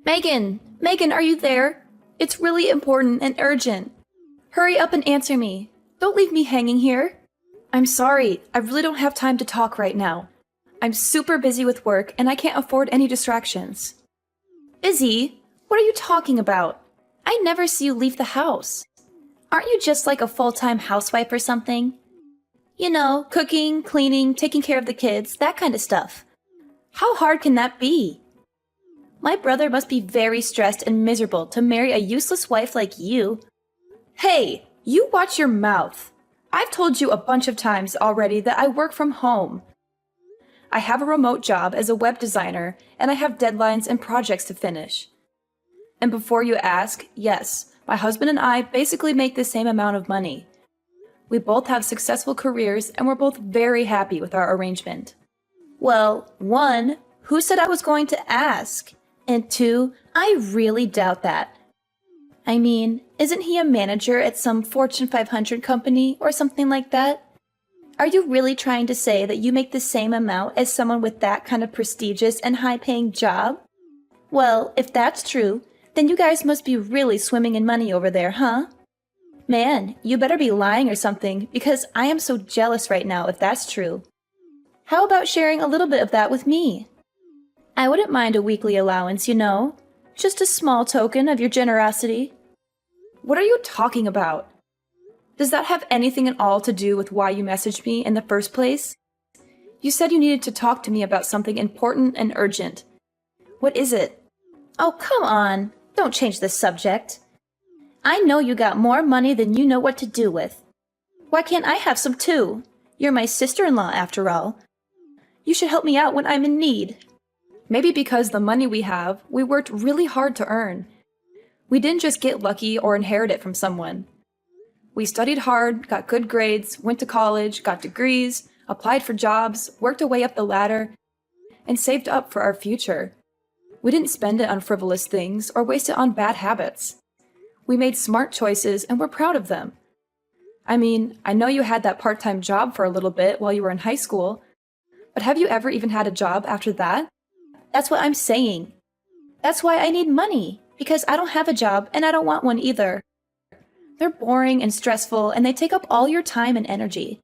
Megan! Megan, are you there? It's really important and urgent. Hurry up and answer me. Don't leave me hanging here. I'm sorry, I really don't have time to talk right now. I'm super busy with work and I can't afford any distractions. Busy? What are you talking about? I never see you leave the house. Aren't you just like a full-time housewife or something? You know, cooking, cleaning, taking care of the kids, that kind of stuff. How hard can that be? My brother must be very stressed and miserable to marry a useless wife like you. Hey, you watch your mouth. I've told you a bunch of times already that I work from home. I have a remote job as a web designer, and I have deadlines and projects to finish. And before you ask, yes, my husband and I basically make the same amount of money. We both have successful careers, and we're both very happy with our arrangement. Well, one, who said I was going to ask? And two, I really doubt that. I mean, isn't he a manager at some Fortune 500 company or something like that? Are you really trying to say that you make the same amount as someone with that kind of prestigious and high-paying job? Well, if that's true, then you guys must be really swimming in money over there, huh? Man, you better be lying or something, because I am so jealous right now if that's true. How about sharing a little bit of that with me? I wouldn't mind a weekly allowance, you know. Just a small token of your generosity. What are you talking about? Does that have anything at all to do with why you messaged me in the first place? You said you needed to talk to me about something important and urgent. What is it? Oh, come on. Don't change the subject. I know you got more money than you know what to do with. Why can't I have some too? You're my sister-in-law after all. You should help me out when I'm in need. Maybe because the money we have, we worked really hard to earn. We didn't just get lucky or inherit it from someone. We studied hard, got good grades, went to college, got degrees, applied for jobs, worked our way up the ladder, and saved up for our future. We didn't spend it on frivolous things or waste it on bad habits. We made smart choices and we're proud of them. I mean, I know you had that part-time job for a little bit while you were in high school, but have you ever even had a job after that? That's what I'm saying. That's why I need money, because I don't have a job and I don't want one either. They're boring and stressful and they take up all your time and energy.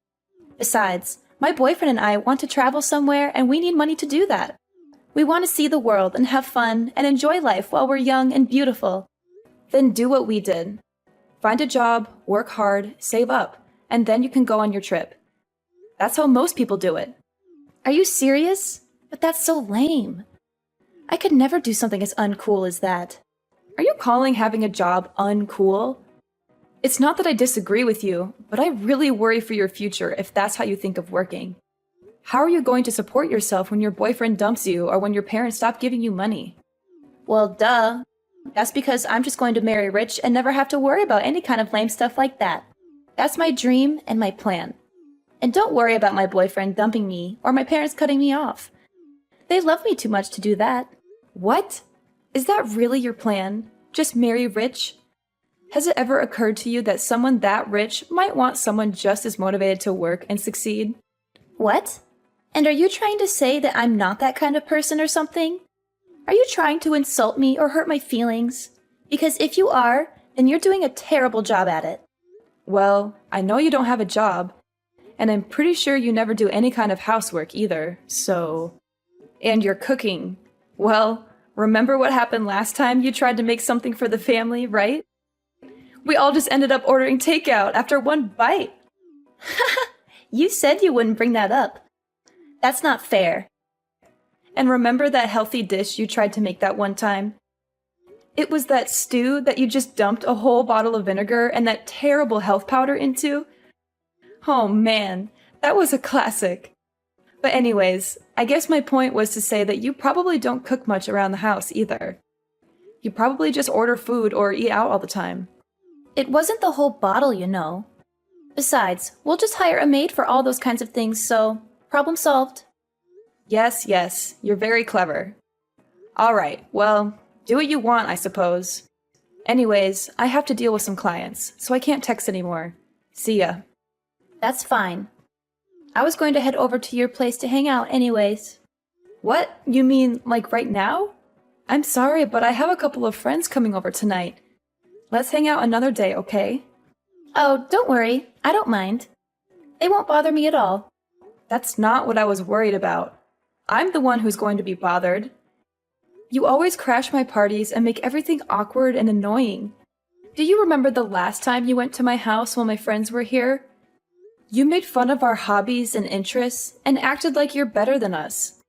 Besides, my boyfriend and I want to travel somewhere and we need money to do that. We want to see the world and have fun and enjoy life while we're young and beautiful. Then do what we did. Find a job, work hard, save up, and then you can go on your trip. That's how most people do it. Are you serious? But that's so lame. I could never do something as uncool as that. Are you calling having a job uncool? It's not that I disagree with you, but I really worry for your future if that's how you think of working. How are you going to support yourself when your boyfriend dumps you or when your parents stop giving you money? Well, duh. That's because I'm just going to marry rich and never have to worry about any kind of lame stuff like that. That's my dream and my plan. And don't worry about my boyfriend dumping me or my parents cutting me off. They love me too much to do that. What? Is that really your plan? Just marry rich? Has it ever occurred to you that someone that rich might want someone just as motivated to work and succeed? What? And are you trying to say that I'm not that kind of person or something? Are you trying to insult me or hurt my feelings? Because if you are, then you're doing a terrible job at it. Well, I know you don't have a job, and I'm pretty sure you never do any kind of housework either, so... And you're cooking. Well, remember what happened last time you tried to make something for the family, right? We all just ended up ordering takeout after one bite. You said you wouldn't bring that up. That's not fair. And remember that healthy dish you tried to make that one time? It was that stew that you just dumped a whole bottle of vinegar and that terrible health powder into? Oh man, that was a classic. But anyways, I guess my point was to say that you probably don't cook much around the house either. You probably just order food or eat out all the time. It wasn't the whole bottle, you know. Besides, we'll just hire a maid for all those kinds of things, so problem solved. Yes, you're very clever. Alright, well, do what you want, I suppose. Anyways, I have to deal with some clients, so I can't text anymore. See ya. That's fine. I was going to head over to your place to hang out anyways. What? You mean, like right now? I'm sorry, but I have a couple of friends coming over tonight. Let's hang out another day, okay? Oh, don't worry. I don't mind. It won't bother me at all. That's not what I was worried about. I'm the one who's going to be bothered. You always crash my parties and make everything awkward and annoying. Do you remember the last time you went to my house while my friends were here? You made fun of our hobbies and interests and acted like you're better than us,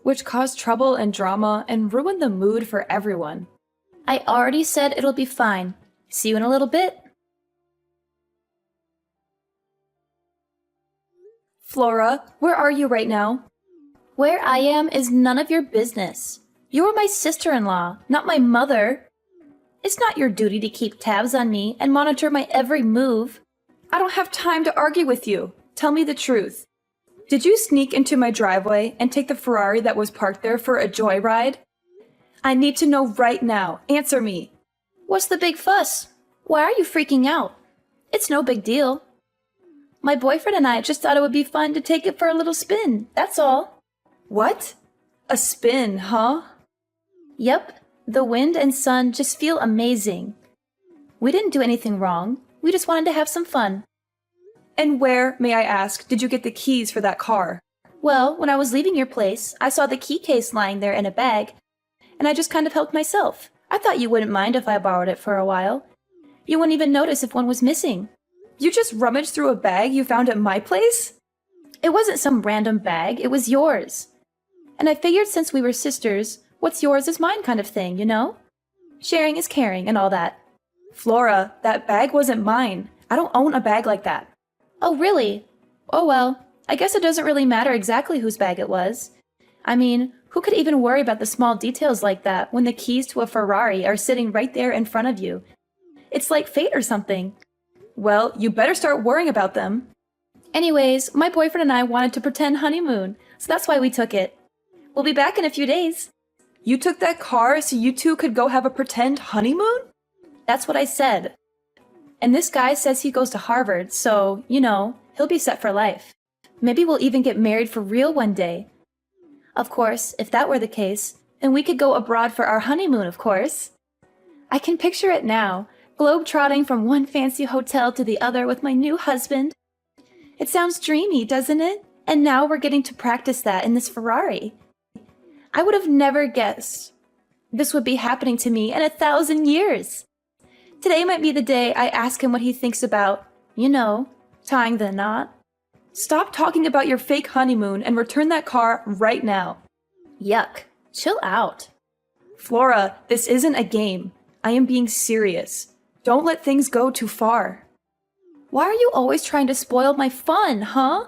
which caused trouble and drama and ruined the mood for everyone. I already said it'll be fine. See you in a little bit. Flora, where are you right now? Where I am is none of your business. You're my sister-in-law, not my mother. It's not your duty to keep tabs on me and monitor my every move. I don't have time to argue with you. Tell me the truth. Did you sneak into my driveway and take the Ferrari that was parked there for a joyride? I need to know right now. Answer me. What's the big fuss? Why are you freaking out? It's no big deal. My boyfriend and I just thought it would be fun to take it for a little spin, that's all. What? A spin, huh? Yep, the wind and sun just feel amazing. We didn't do anything wrong, we just wanted to have some fun. And where, may I ask, did you get the keys for that car? Well, when I was leaving your place, I saw the key case lying there in a bag, and I just kind of helped myself. I thought you wouldn't mind if I borrowed it for a while. You wouldn't even notice if one was missing. You just rummaged through a bag you found at my place? It wasn't some random bag, it was yours. And I figured since we were sisters, what's yours is mine kind of thing, you know? Sharing is caring and all that. Flora, that bag wasn't mine. I don't own a bag like that. Oh, really? Oh well, I guess it doesn't really matter exactly whose bag it was. I mean, who could even worry about the small details like that when the keys to a Ferrari are sitting right there in front of you? It's like fate or something. Well, you better start worrying about them. Anyways, my boyfriend and I wanted to pretend honeymoon, so that's why we took it. We'll be back in a few days. You took that car so you two could go have a pretend honeymoon? That's what I said. And this guy says he goes to Harvard, so, you know, he'll be set for life. Maybe we'll even get married for real one day. Of course, if that were the case, then we could go abroad for our honeymoon, of course. I can picture it now, globe-trotting from one fancy hotel to the other with my new husband. It sounds dreamy, doesn't it? And now we're getting to practice that in this Ferrari. I would have never guessed this would be happening to me in 1,000 years. Today might be the day I ask him what he thinks about, you know, tying the knot. Stop talking about your fake honeymoon and return that car right now. Yuck. Chill out. Flora, this isn't a game. I am being serious. Don't let things go too far. Why are you always trying to spoil my fun, huh?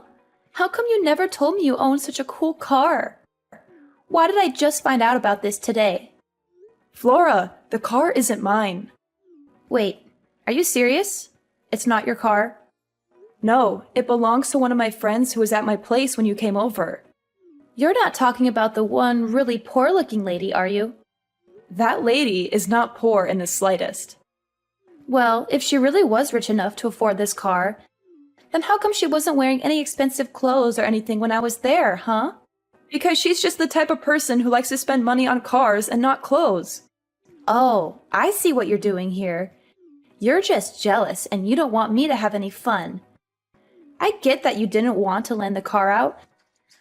How come you never told me you owned such a cool car? Why did I just find out about this today? Flora, the car isn't mine. Wait, are you serious? It's not your car? No, it belongs to one of my friends who was at my place when you came over. You're not talking about the one really poor-looking lady, are you? That lady is not poor in the slightest. Well, if she really was rich enough to afford this car, then how come she wasn't wearing any expensive clothes or anything when I was there, huh? Because she's just the type of person who likes to spend money on cars and not clothes. Oh, I see what you're doing here. You're just jealous and you don't want me to have any fun. I get that you didn't want to lend the car out,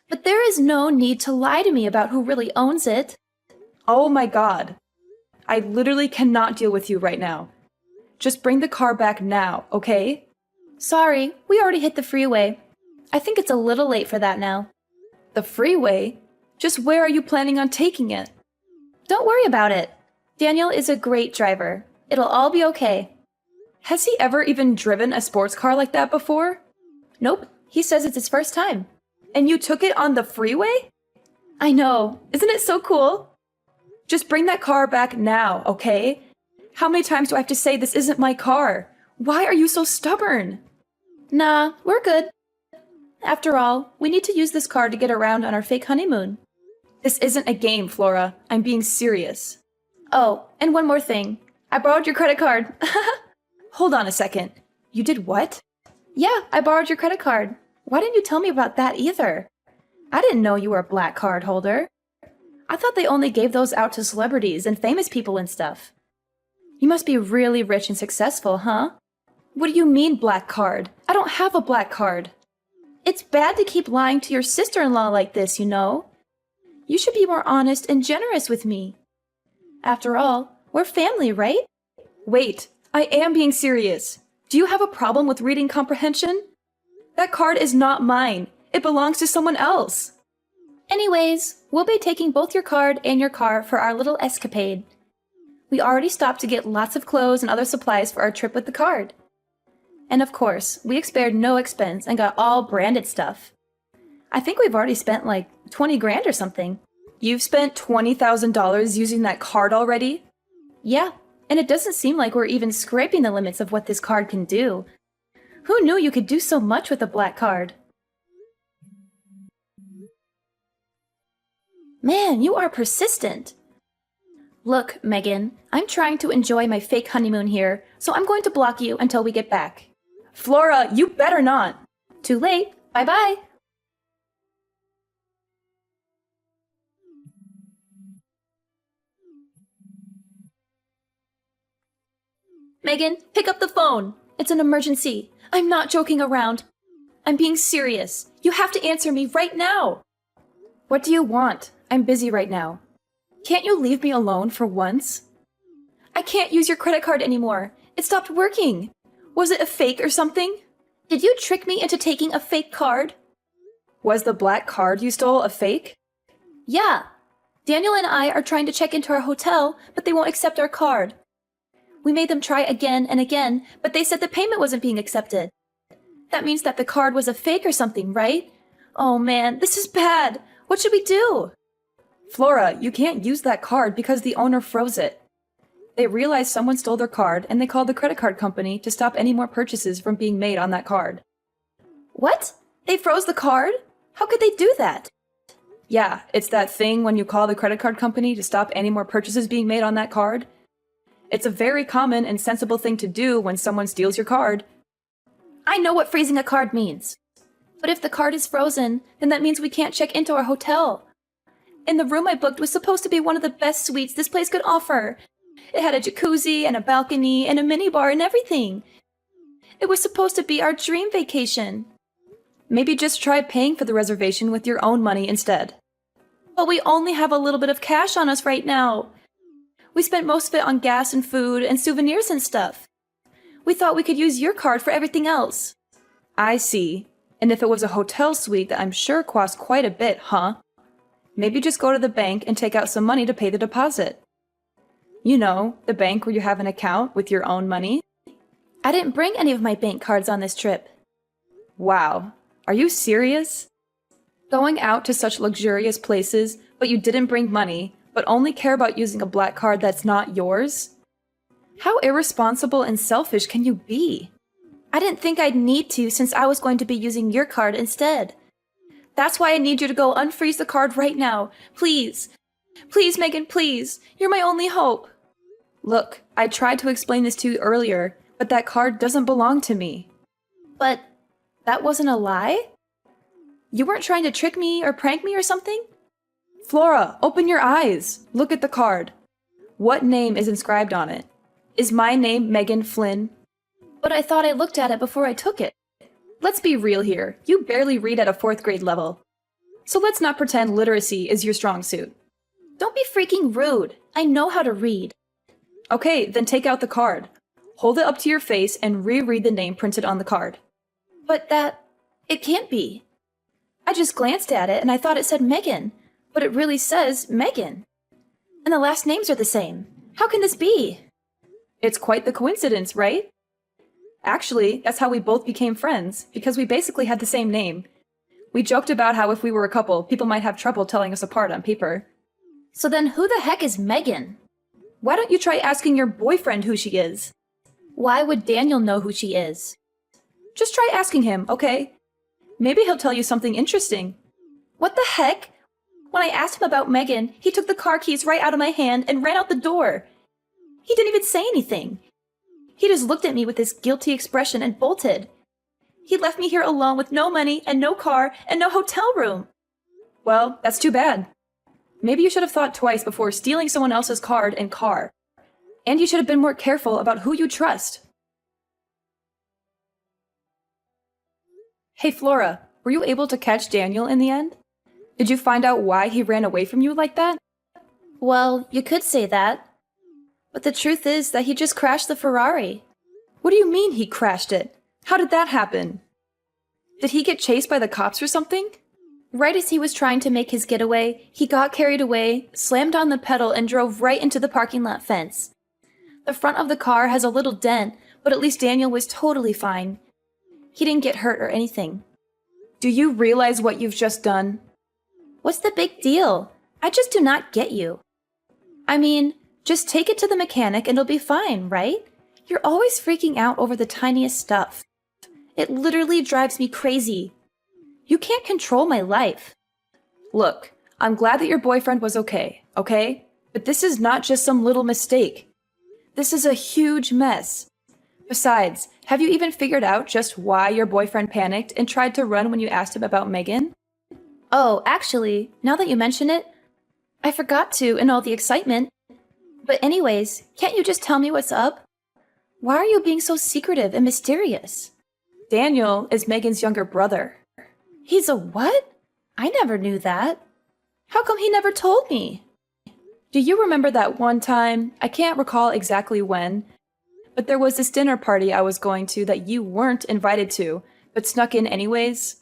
but there is no need to lie to me about who really owns it. Oh my God. I literally cannot deal with you right now. Just bring the car back now, okay? Sorry, we already hit the freeway. I think it's a little late for that now. The freeway? Just where are you planning on taking it? Don't worry about it. Daniel is a great driver. It'll all be okay. Has he ever even driven a sports car like that before? Nope, he says it's his first time. And you took it on the freeway? I know, isn't it so cool? Just bring that car back now, okay? How many times do I have to say this isn't my car? Why are you so stubborn? Nah, we're good. After all, we need to use this car to get around on our fake honeymoon. This isn't a game, Flora. I'm being serious. Oh, and one more thing. I borrowed your credit card. Hold on a second. You did what? Yeah, I borrowed your credit card. Why didn't you tell me about that either? I didn't know you were a black card holder. I thought they only gave those out to celebrities and famous people and stuff. You must be really rich and successful, huh? What do you mean, black card? I don't have a black card. It's bad to keep lying to your sister-in-law like this, you know? You should be more honest and generous with me. After all, we're family, right? Wait, I am being serious. Do you have a problem with reading comprehension? That card is not mine. It belongs to someone else. Anyways, we'll be taking both your card and your car for our little escapade. We already stopped to get lots of clothes and other supplies for our trip with the card. And of course, we spared no expense and got all branded stuff. I think we've already spent like 20 grand or something. You've spent $20,000 using that card already? Yeah, and it doesn't seem like we're even scraping the limits of what this card can do. Who knew you could do so much with a black card? Man, you are persistent. Look, Megan, I'm trying to enjoy my fake honeymoon here, so I'm going to block you until we get back. Flora, you better not! Too late. Bye-bye. Megan, pick up the phone. It's an emergency. I'm not joking around. I'm being serious. You have to answer me right now. What do you want? I'm busy right now. Can't you leave me alone for once? I can't use your credit card anymore. It stopped working. Was it a fake or something? Did you trick me into taking a fake card? Was the black card you stole a fake? Yeah. Daniel and I are trying to check into our hotel, but they won't accept our card. We made them try again and again, but they said the payment wasn't being accepted. That means that the card was a fake or something, right? Oh man, this is bad. What should we do? Flora, you can't use that card because the owner froze it. They realized someone stole their card and they called the credit card company to stop any more purchases from being made on that card. What? They froze the card? How could they do that? Yeah, it's that thing when you call the credit card company to stop any more purchases being made on that card. It's a very common and sensible thing to do when someone steals your card. I know what freezing a card means. But if the card is frozen, then that means we can't check into our hotel. And the room I booked was supposed to be one of the best suites this place could offer. It had a jacuzzi and a balcony and a minibar and everything. It was supposed to be our dream vacation. Maybe just try paying for the reservation with your own money instead. But we only have a little bit of cash on us right now. We spent most of it on gas and food and souvenirs and stuff. We thought we could use your card for everything else. I see. And if it was a hotel suite that I'm sure cost quite a bit, huh? Maybe just go to the bank and take out some money to pay the deposit. You know, the bank where you have an account with your own money. I didn't bring any of my bank cards on this trip. Wow. Are you serious? Going out to such luxurious places, but you didn't bring money, but only care about using a black card that's not yours? How irresponsible and selfish can you be? I didn't think I'd need to since I was going to be using your card instead. That's why I need you to go unfreeze the card right now. Please. Please, Megan, please. You're my only hope. Look, I tried to explain this to you earlier, but that card doesn't belong to me. But that wasn't a lie? You weren't trying to trick me or prank me or something? Flora, open your eyes. Look at the card. What name is inscribed on it? Is my name Megan Flynn? But I thought I looked at it before I took it. Let's be real here. You barely read at a 4th grade level. So let's not pretend literacy is your strong suit. Don't be freaking rude. I know how to read. Okay, then take out the card. Hold it up to your face and reread the name printed on the card. But it can't be. I just glanced at it and I thought it said Megan. But it really says Megan. And the last names are the same. How can this be? It's quite the coincidence, right? Actually, that's how we both became friends, because we basically had the same name. We joked about how if we were a couple, people might have trouble telling us apart on paper. So then who the heck is Megan? Why don't you try asking your boyfriend who she is? Why would Daniel know who she is? Just try asking him, okay? Maybe he'll tell you something interesting. What the heck? When I asked him about Megan, he took the car keys right out of my hand and ran out the door. He didn't even say anything. He just looked at me with this guilty expression and bolted. He left me here alone with no money and no car and no hotel room. Well, that's too bad. maybe you should have thought twice before stealing someone else's card and car. And you should have been more careful about who you trust. Hey Flora, were you able to catch Daniel in the end? Did you find out why he ran away from you like that? Well, you could say that. But the truth is that he just crashed the Ferrari. What do you mean he crashed it? How did that happen? Did he get chased by the cops or something? Right as he was trying to make his getaway, he got carried away, slammed on the pedal, and drove right into the parking lot fence. The front of the car has a little dent, but at least Daniel was totally fine. He didn't get hurt or anything. Do you realize what you've just done? What's the big deal? I just do not get you. I mean, just take it to the mechanic and it'll be fine, right? You're always freaking out over the tiniest stuff. It literally drives me crazy. You can't control my life. Look, I'm glad that your boyfriend was okay? But this is not just some little mistake. This is a huge mess. Besides, have you even figured out just why your boyfriend panicked and tried to run when you asked him about Megan? Oh, actually, now that you mention it, I forgot to in all the excitement. But anyways, can't you just tell me what's up? Why are you being so secretive and mysterious? Daniel is Megan's younger brother. He's a what? I never knew that. How come he never told me? Do you remember that one time, I can't recall exactly when, but there was this dinner party I was going to that you weren't invited to, but snuck in anyways?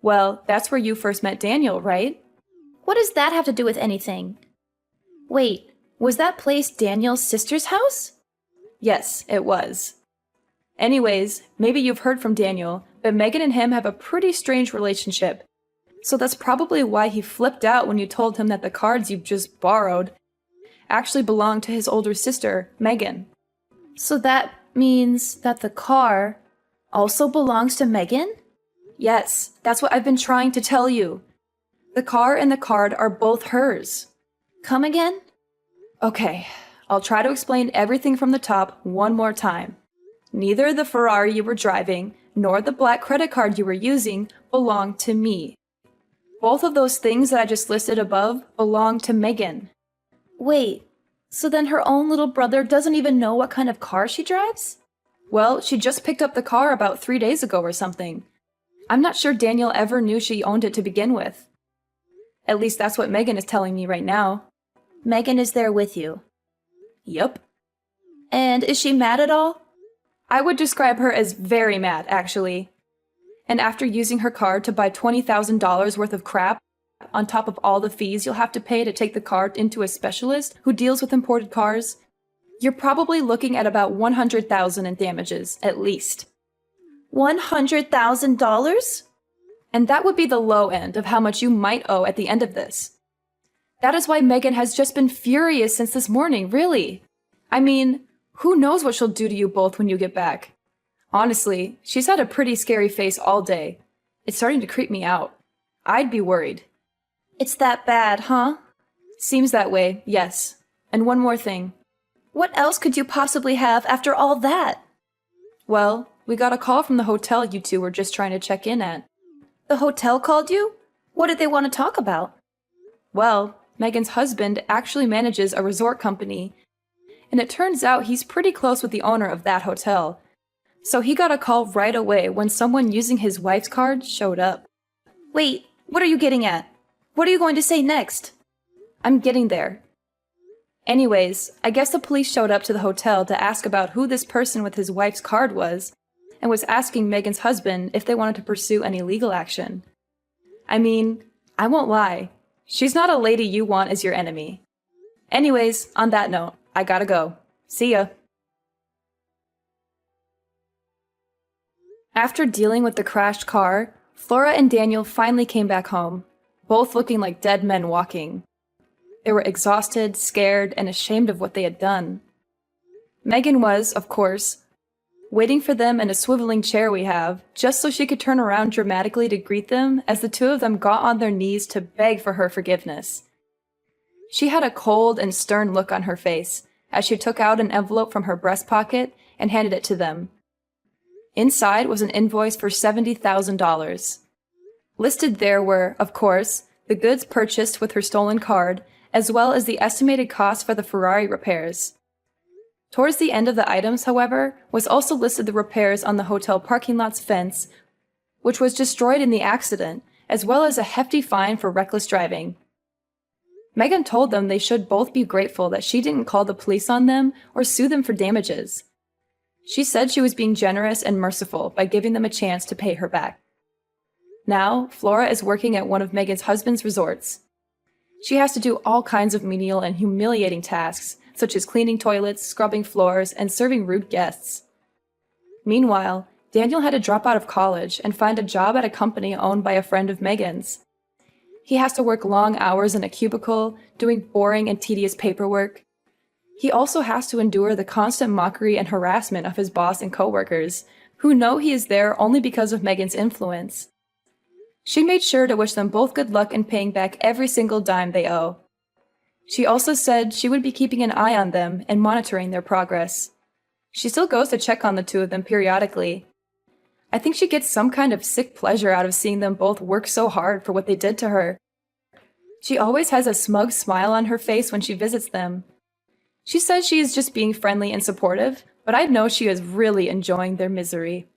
Well, that's where you first met Daniel, right? What does that have to do with anything? Wait, was that place Daniel's sister's house? Yes, it was. Anyways, maybe you've heard from Daniel, but Megan and him have a pretty strange relationship. So that's probably why he flipped out when you told him that the cards you just borrowed actually belonged to his older sister, Megan. So that means that the car also belongs to Megan? Yes, that's what I've been trying to tell you. The car and the card are both hers. Come again? Okay, I'll try to explain everything from the top one more time. Neither the Ferrari you were driving nor the black credit card you were using belong to me. Both of those things that I just listed above belong to Megan. Wait, so then her own little brother doesn't even know what kind of car she drives? Well, she just picked up the car about 3 days ago or something. I'm not sure Daniel ever knew she owned it to begin with. At least that's what Megan is telling me right now. Megan is there with you? Yup. And is she mad at all? I would describe her as very mad, actually. And after using her card to buy $20,000 worth of crap, on top of all the fees you'll have to pay to take the car into a specialist who deals with imported cars, you're probably looking at about $100,000 in damages, at least. $100,000? And that would be the low end of how much you might owe at the end of this. That is why Megan has just been furious since this morning, really. I mean, who knows what she'll do to you both when you get back. Honestly, she's had a pretty scary face all day. It's starting to creep me out. I'd be worried. It's that bad, huh? Seems that way, yes. And one more thing. What else could you possibly have after all that? Well, we got a call from the hotel you two were just trying to check in at. The hotel called you? What did they want to talk about? Well, Megan's husband actually manages a resort company, and it turns out he's pretty close with the owner of that hotel. So he got a call right away when someone using his wife's card showed up. Wait, what are you getting at? What are you going to say next? I'm getting there. Anyways, I guess the police showed up to the hotel to ask about who this person with his wife's card was, and was asking Megan's husband if they wanted to pursue any legal action. I mean, I won't lie. She's not a lady you want as your enemy. Anyways, on that note, I gotta go. See ya. After dealing with the crashed car, Flora and Daniel finally came back home, both looking like dead men walking. They were exhausted, scared, and ashamed of what they had done. Megan was, of course, waiting for them in a swiveling chair we have, just so she could turn around dramatically to greet them as the two of them got on their knees to beg for her forgiveness. She had a cold and stern look on her face as she took out an envelope from her breast pocket and handed it to them. Inside was an invoice for $70,000. Listed there were, of course, the goods purchased with her stolen card, as well as the estimated cost for the Ferrari repairs. Towards the end of the items, however, was also listed the repairs on the hotel parking lot's fence, which was destroyed in the accident, as well as a hefty fine for reckless driving. Megan told them they should both be grateful that she didn't call the police on them or sue them for damages. She said she was being generous and merciful by giving them a chance to pay her back. Now, Flora is working at one of Megan's husband's resorts. She has to do all kinds of menial and humiliating tasks, such as cleaning toilets, scrubbing floors, and serving rude guests. Meanwhile, Daniel had to drop out of college and find a job at a company owned by a friend of Megan's. He has to work long hours in a cubicle, doing boring and tedious paperwork. He also has to endure the constant mockery and harassment of his boss and coworkers, who know he is there only because of Megan's influence. She made sure to wish them both good luck in paying back every single dime they owe. She also said she would be keeping an eye on them and monitoring their progress. She still goes to check on the two of them periodically. I think she gets some kind of sick pleasure out of seeing them both work so hard for what they did to her. She always has a smug smile on her face when she visits them. She says she is just being friendly and supportive, but I know she is really enjoying their misery.